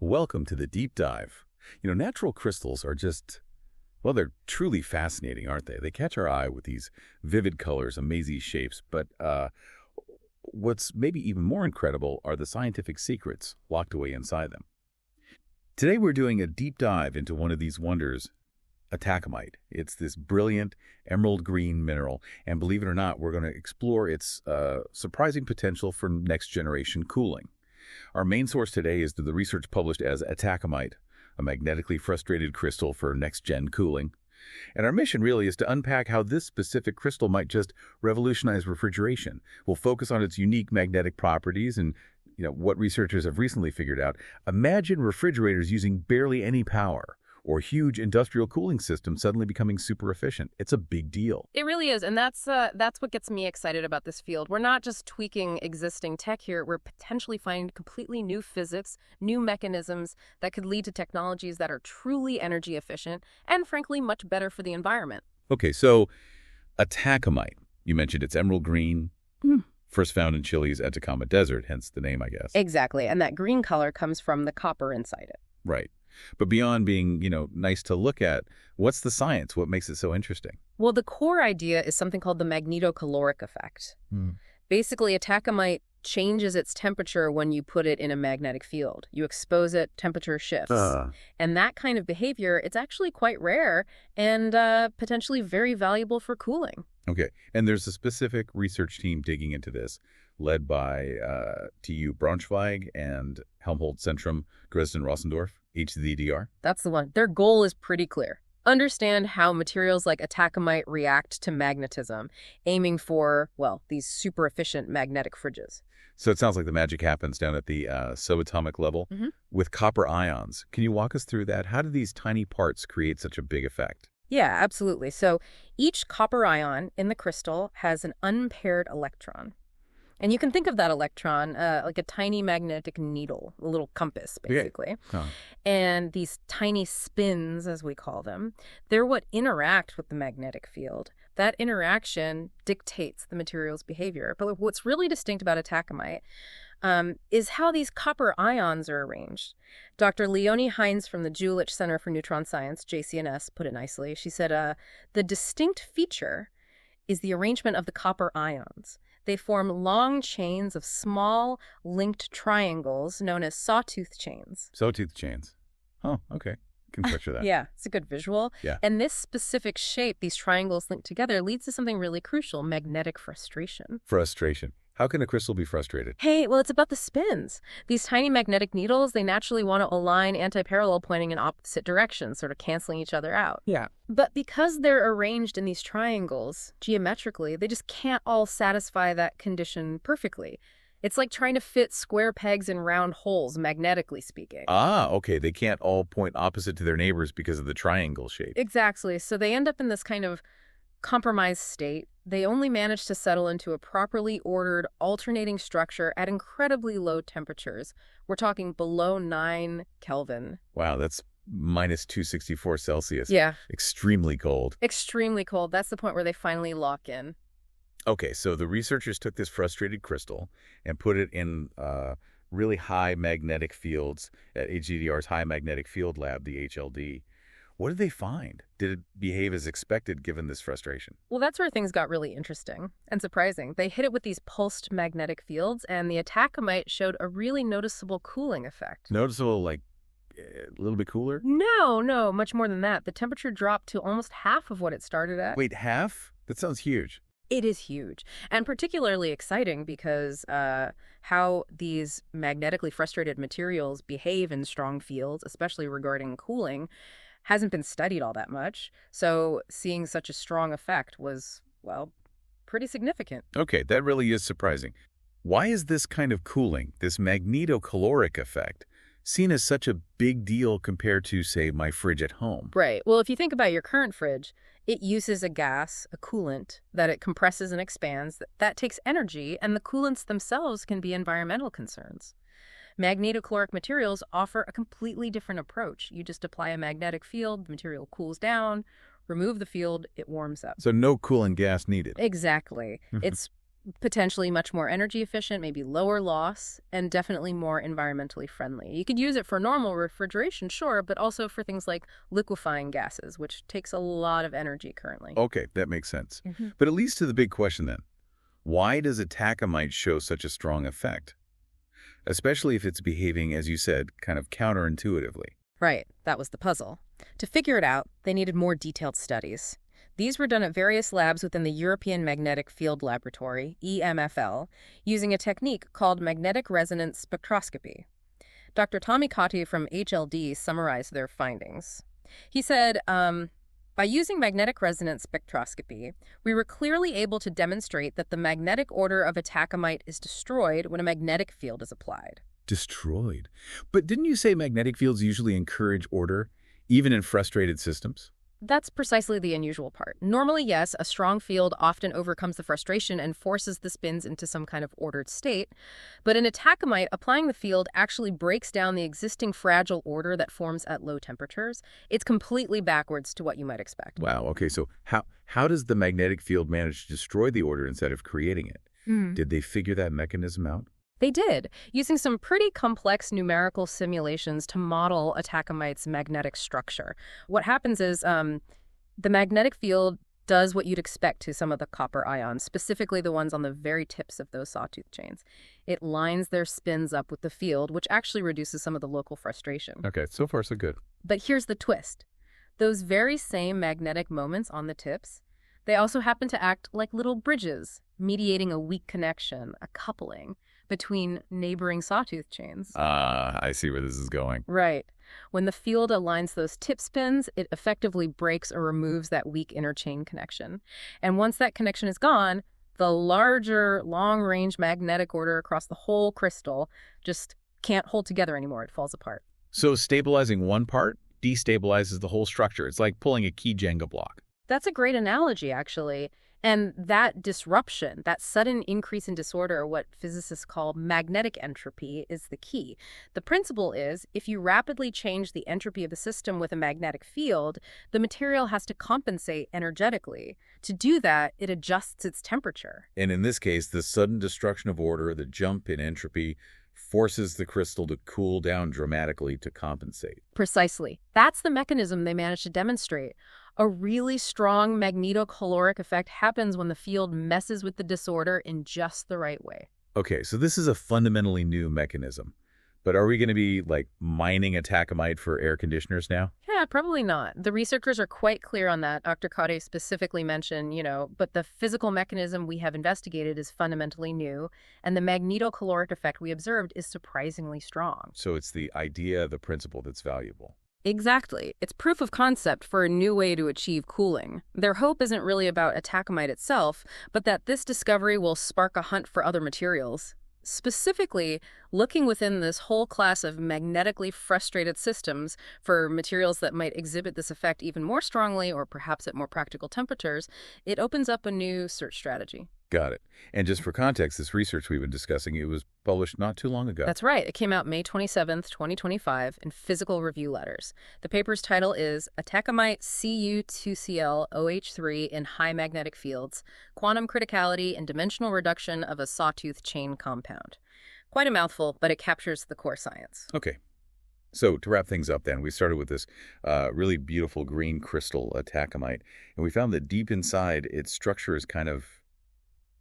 Welcome to the deep dive. Natural crystals are well, they're truly fascinating, aren't they? They catch our eye with these vivid colors, amazing shapes, but what's maybe even more incredible are the scientific secrets locked away inside them. Today we're doing a deep dive into one of these wonders, atacamite. It's this brilliant emerald green mineral, and believe it or not, we're going to explore its surprising potential for next-generation cooling. Our main source today is the research published as Atacamite, a magnetically frustrated crystal for next-gen cooling. And our mission really is to unpack how this specific crystal might just revolutionize refrigeration. We'll focus on its unique magnetic properties and what researchers have recently figured out. Imagine refrigerators using barely any power, or huge industrial cooling systems suddenly becoming super efficient. It's a big deal. It really is, and that's what gets me excited about this field. We're not just tweaking existing tech here. We're potentially finding completely new physics, new mechanisms that could lead to technologies that are truly energy efficient and, frankly, much better for the environment. Okay, so atacamite. You mentioned it's emerald green. First found in Chile's Atacama Desert, hence the name, I guess. Exactly, and that green color comes from the copper inside it. Right. But beyond being, nice to look at, what's the science? What makes it so interesting? Well, the core idea is something called the magnetocaloric effect. Basically, atacamite changes its temperature when you put it in a magnetic field. You expose it, temperature shifts. And that kind of behavior, it's actually quite rare and potentially very valuable for cooling. Okay. And there's a specific research team digging into this, led by TU Braunschweig and Helmholtz-Zentrum Dresden-Rossendorf, HZDR. That's the one. Their goal is pretty clear. Understand how materials like atacamite react to magnetism, aiming for, well, these super efficient magnetic fridges. So it sounds like the magic happens down at the subatomic level with copper ions. Can you walk us through that? How do these tiny parts create such a big effect? Yeah, absolutely. So each copper ion in the crystal has an unpaired electron. And you can think of that electron like a tiny magnetic needle, a little compass, basically. Okay. And these tiny spins, as we call them, they're what interact with the magnetic field. That interaction dictates the material's behavior. But what's really distinct about atacamite is how these copper ions are arranged. Dr. Leonie Heinz from the Jülich Center for Neutron Science, JCNS, put it nicely. She said, the distinct feature is the arrangement of the copper ions. They form long chains of small, linked triangles known as sawtooth chains. Sawtooth chains. Oh, okay. Can picture that. Yeah, it's a good visual. Yeah. And this specific shape, these triangles linked together, leads to something really crucial, magnetic frustration. Frustration. How can a crystal be frustrated? Hey, well, it's about the spins. These tiny magnetic needles, they naturally want to align anti-parallel pointing in opposite directions, sort of canceling each other out. Yeah. But because they're arranged in these triangles, geometrically, they just can't all satisfy that condition perfectly. It's like trying to fit square pegs in round holes, magnetically speaking. Ah, okay. They can't all point opposite to their neighbors because of the triangle shape. Exactly. So they end up in this kind of compromised state. They only manage to settle into a properly ordered, alternating structure at incredibly low temperatures. We're talking below 9 Kelvin. Wow, that's minus 264 Celsius. Yeah. Extremely cold. Extremely cold. That's the point where they finally lock in. Okay, so the researchers took this frustrated crystal and put it in really high magnetic fields at HZDR's High Magnetic Field Lab, the HLD. What did they find? Did it behave as expected given this frustration? Well, that's where things got really interesting and surprising. They hit it with these pulsed magnetic fields, and the atacamite showed a really noticeable cooling effect. Noticeable, like a little bit cooler? No, much more than that. The temperature dropped to almost half of what it started at. Wait, half? That sounds huge. It is huge, and particularly exciting because how these magnetically frustrated materials behave in strong fields, especially regarding cooling, hasn't been studied all that much. So seeing such a strong effect was, well, pretty significant. Okay, that really is surprising. Why is this kind of cooling, this magnetocaloric effect, seen as such a big deal compared to, say, my fridge at home? Right. Well, if you think about your current fridge, it uses a gas, a coolant, that it compresses and expands. That takes energy, and the coolants themselves can be environmental concerns. Magnetocaloric materials offer a completely different approach. You just apply a magnetic field, the material cools down, remove the field, it warms up. So no coolant gas needed. Exactly. It's Potentially much more energy efficient, maybe lower loss, and definitely more environmentally friendly. You could use it for normal refrigeration, sure, but also for things like liquefying gases, which takes a lot of energy currently. Okay, that makes sense. Mhm. But it leads to the big question then. Why does atacamite show such a strong effect? Especially if it's behaving, as you said, kind of counterintuitively. Right, that was the puzzle. To figure it out, they needed more detailed studies. These were done at various labs within the European Magnetic Field Laboratory, EMFL, using a technique called magnetic resonance spectroscopy. Dr. Tommy Cotti from HLD summarized their findings. He said, by using magnetic resonance spectroscopy, we were clearly able to demonstrate that the magnetic order of atacamite is destroyed when a magnetic field is applied. Destroyed. But didn't you say magnetic fields usually encourage order, even in frustrated systems? That's precisely the unusual part. Normally, yes, a strong field often overcomes the frustration and forces the spins into some kind of ordered state. But in atacamite, applying the field actually breaks down the existing fragile order that forms at low temperatures. It's completely backwards to what you might expect. Wow, okay, so how does the magnetic field manage to destroy the order instead of creating it? Did they figure that mechanism out? They did, using some pretty complex numerical simulations to model atacamite's magnetic structure. What happens is the magnetic field does what you'd expect to some of the copper ions, specifically the ones on the very tips of those sawtooth chains. It lines their spins up with the field, which actually reduces some of the local frustration. Okay, so far so good. But here's the twist. Those very same magnetic moments on the tips, they also happen to act like little bridges, mediating a weak connection, a coupling between neighboring sawtooth chains. I see where this is going. Right. When the field aligns those tip spins, it effectively breaks or removes that weak interchain connection. And once that connection is gone, the larger, long-range magnetic order across the whole crystal just can't hold together anymore. It falls apart. So stabilizing one part destabilizes the whole structure. It's like pulling a key Jenga block. That's a great analogy, actually. And that disruption, that sudden increase in disorder, what physicists call magnetic entropy, is the key. The principle is, if you rapidly change the entropy of the system with a magnetic field, the material has to compensate energetically. To do that, it adjusts its temperature. And in this case, the sudden destruction of order, the jump in entropy, forces the crystal to cool down dramatically to compensate. Precisely. That's the mechanism they managed to demonstrate. A really strong magnetocaloric effect happens when the field messes with the disorder in just the right way. Okay, so this is a fundamentally new mechanism. But are we going to be, like, mining atacamite for air conditioners now? Yeah, probably not. The researchers are quite clear on that. Dr. Cotte specifically mentioned, but the physical mechanism we have investigated is fundamentally new, and the magnetocaloric effect we observed is surprisingly strong. So it's the idea, the principle that's valuable. Exactly. It's proof of concept for a new way to achieve cooling. Their hope isn't really about atacamite itself, but that this discovery will spark a hunt for other materials. Specifically, looking within this whole class of magnetically frustrated systems for materials that might exhibit this effect even more strongly or perhaps at more practical temperatures, it opens up a new search strategy. Got it. And just for context, this research we've been discussing, it was published not too long ago. That's right. It came out May 27th, 2025 in Physical Review Letters. The paper's title is Atacamite Cu2Cl OH3 in High Magnetic Fields, Quantum Criticality and Dimensional Reduction of a Sawtooth Chain Compound. Quite a mouthful, but it captures the core science. Okay. So to wrap things up then, we started with this really beautiful green crystal atacamite, and we found that deep inside, its structure is kind of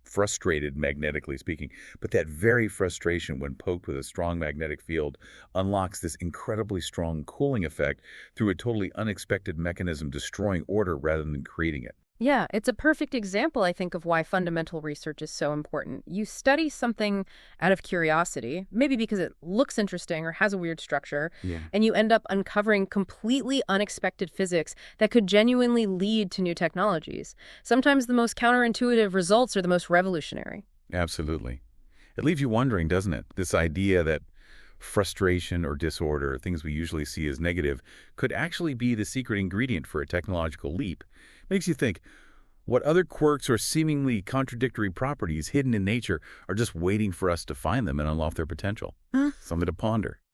frustrated, magnetically speaking. But that very frustration, when poked with a strong magnetic field, unlocks this incredibly strong cooling effect through a totally unexpected mechanism destroying order rather than creating it. Yeah, it's a perfect example, I think, of why fundamental research is so important. You study something out of curiosity, maybe because it looks interesting or has a weird structure, and you end up uncovering completely unexpected physics that could genuinely lead to new technologies. Sometimes the most counterintuitive results are the most revolutionary. Absolutely. It leaves you wondering, doesn't it? This idea that frustration or disorder, things we usually see as negative, could actually be the secret ingredient for a technological leap. Makes you think, what other quirks or seemingly contradictory properties hidden in nature are just waiting for us to find them and unlock their potential? Something to ponder.